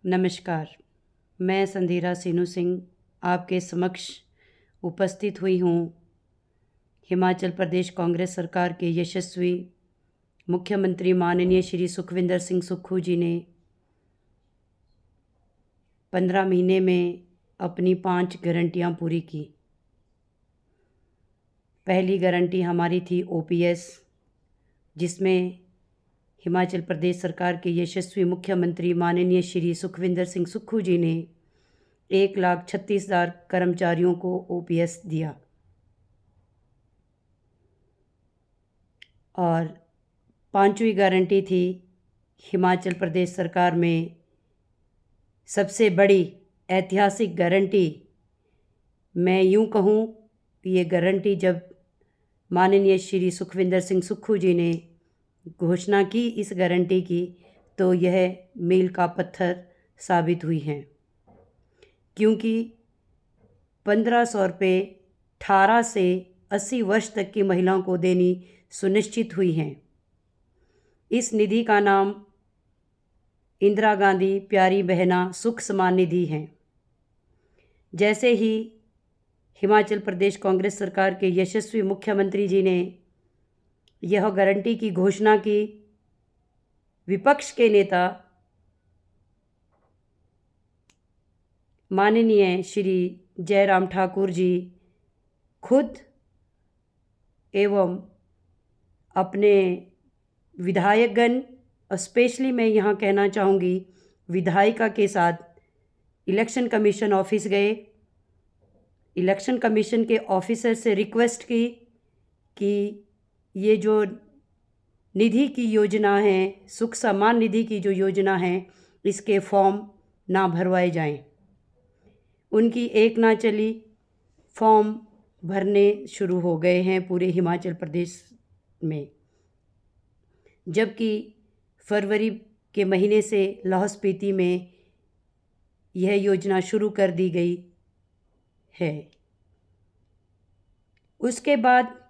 नमस्कार। मैं संधीरा सीनू सिंह आपके समक्ष उपस्थित हुई हूँ। हिमाचल प्रदेश कांग्रेस सरकार के यशस्वी मुख्यमंत्री माननीय श्री सुखविंदर सिंह सुक्खू जी ने 15 महीने में अपनी 5 गारंटियाँ पूरी की। पहली गारंटी हमारी थी OPS, जिसमें हिमाचल प्रदेश सरकार के यशस्वी मुख्यमंत्री माननीय श्री सुखविंदर सिंह सुक्खू जी ने 1,36,000 कर्मचारियों को OPS दिया। और 5वीं गारंटी थी हिमाचल प्रदेश सरकार में सबसे बड़ी ऐतिहासिक गारंटी। मैं यूँ कहूँ, ये गारंटी जब माननीय श्री सुखविंदर सिंह सुक्खू जी ने घोषणा की इस गारंटी की, तो यह मील का पत्थर साबित हुई है, क्योंकि 1,500 रुपये 18 से 80 वर्ष तक की महिलाओं को देनी सुनिश्चित हुई हैं। इस निधि का नाम इंदिरा गांधी प्यारी बहना सुख समान निधि है। जैसे ही हिमाचल प्रदेश कांग्रेस सरकार के यशस्वी मुख्यमंत्री जी ने यह गारंटी की घोषणा की, विपक्ष के नेता माननीय श्री जयराम ठाकुर जी खुद एवं अपने विधायकगण, स्पेशली मैं यहाँ कहना चाहूँगी विधायिका के साथ इलेक्शन कमीशन ऑफिस गए। इलेक्शन कमीशन के ऑफिसर से रिक्वेस्ट की कि ये जो निधि की योजना है, सुख समान निधि की जो योजना है, इसके फॉर्म ना भरवाए जाएं। उनकी एक ना चली, फॉर्म भरने शुरू हो गए हैं पूरे हिमाचल प्रदेश में। जबकि फरवरी के महीने से लाहौल स्पीति में यह योजना शुरू कर दी गई है। उसके बाद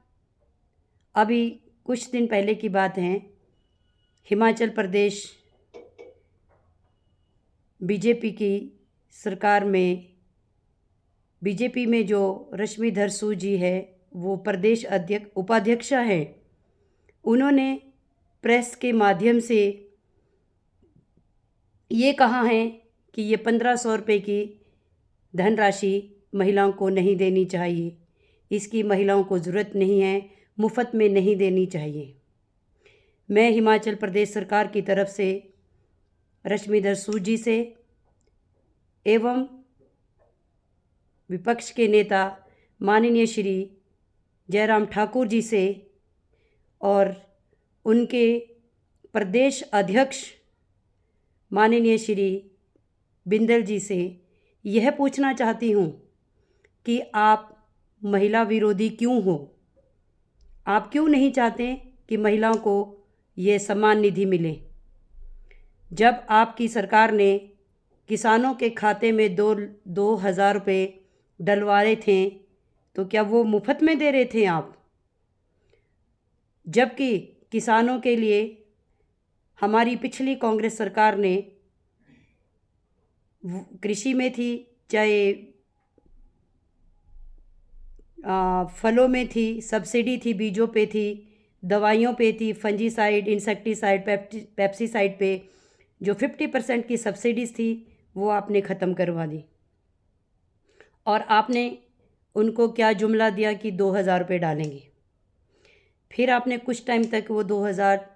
अभी कुछ दिन पहले की बात है, हिमाचल प्रदेश बीजेपी की सरकार में बीजेपी में जो रश्मिधर सूद जी है, वो प्रदेश उपाध्यक्षा है। उन्होंने प्रेस के माध्यम से ये कहा है कि ये 1,500 रुपये की धनराशि महिलाओं को नहीं देनी चाहिए, इसकी महिलाओं को ज़रूरत नहीं है, मुफ्त में नहीं देनी चाहिए। मैं हिमाचल प्रदेश सरकार की तरफ से रश्मिधर सूद जी से एवं विपक्ष के नेता माननीय श्री जयराम ठाकुर जी से और उनके प्रदेश अध्यक्ष माननीय श्री बिंदल जी से यह पूछना चाहती हूँ कि आप महिला विरोधी क्यों हो? आप क्यों नहीं चाहते कि महिलाओं को ये सम्मान निधि मिले? जब आपकी सरकार ने किसानों के खाते में 2,000 रुपये डलवाए थे, तो क्या वो मुफ्त में दे रहे थे आप? जबकि किसानों के लिए हमारी पिछली कांग्रेस सरकार ने कृषि में थी, चाहे फलों में थी, सब्सिडी थी, बीजों पे थी, दवाइयों पे थी, फंजीसाइड, इंसेक्टिसाइड, पेप्सीसाइड पे जो 50% की सब्सिडीज़ थी, वो आपने ख़त्म करवा दी। और आपने उनको क्या जुमला दिया कि 2,000 रुपये डालेंगे। फिर आपने कुछ टाइम तक वो 2,000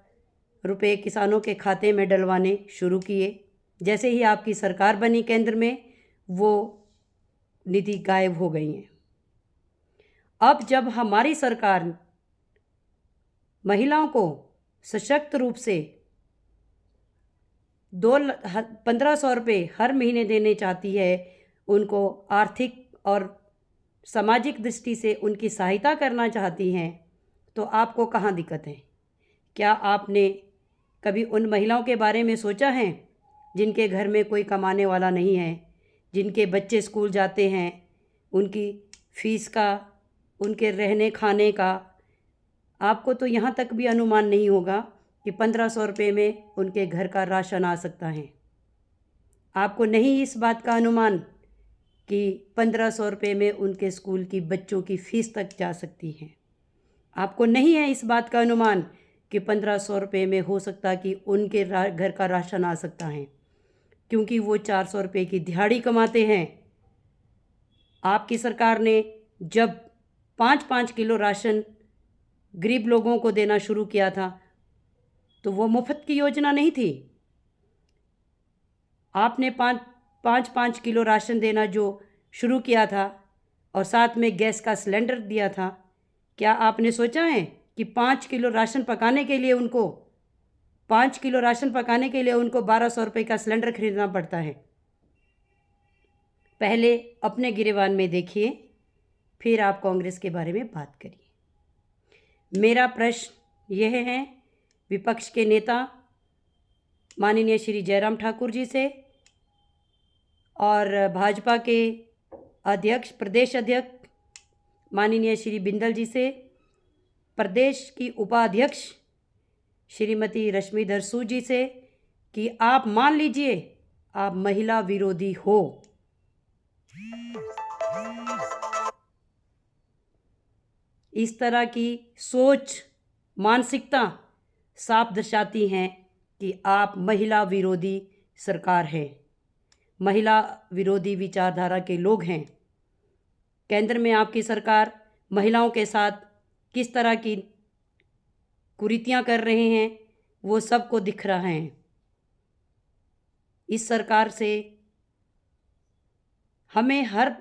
रुपये किसानों के खाते में डलवाने शुरू किए। जैसे ही आपकी सरकार बनी केंद्र में, वो निधि गायब हो गई हैं। अब जब हमारी सरकार महिलाओं को सशक्त रूप से 1,500 रुपये हर महीने देने चाहती है, उनको आर्थिक और सामाजिक दृष्टि से उनकी सहायता करना चाहती हैं, तो आपको कहाँ दिक्कत है? क्या आपने कभी उन महिलाओं के बारे में सोचा है जिनके घर में कोई कमाने वाला नहीं है, जिनके बच्चे स्कूल जाते हैं, उनकी फ़ीस का, उनके रहने खाने का आपको तो यहाँ तक भी अनुमान नहीं होगा कि 1,500 रुपये में उनके घर का राशन आ सकता है। आपको नहीं इस बात का अनुमान कि 1500 रुपये में उनके स्कूल की बच्चों की फ़ीस तक जा सकती है। आपको नहीं है इस बात का अनुमान कि 1500 रुपये में हो सकता कि उनके घर का राशन आ सकता है, क्योंकि वो 400 रुपये की दिहाड़ी कमाते हैं। आपकी सरकार ने जब 5-5 किलो राशन गरीब लोगों को देना शुरू किया था तो वो मुफ्त की योजना नहीं थी। आपने 5-5 किलो राशन देना जो शुरू किया था और साथ में गैस का सिलेंडर दिया था, क्या आपने सोचा है कि 5 किलो राशन पकाने के लिए उनको 1200 रुपये का सिलेंडर खरीदना पड़ता है? पहले अपने गिरेबान में देखिए, फिर आप कांग्रेस के बारे में बात करिए। मेरा प्रश्न यह है विपक्ष के नेता माननीय श्री जयराम ठाकुर जी से और भाजपा के अध्यक्ष, प्रदेश अध्यक्ष माननीय श्री बिंदल जी से, प्रदेश की उपाध्यक्ष श्रीमती रश्मिधर सूद जी से कि आप मान लीजिए आप महिला विरोधी हो। इस तरह की सोच, मानसिकता साफ दर्शाती हैं कि आप महिला विरोधी सरकार है, महिला विरोधी विचारधारा के लोग हैं। केंद्र में आपकी सरकार महिलाओं के साथ किस तरह की कुरीतियां कर रहे हैं वो सबको दिख रहा है। इस सरकार से हमें हर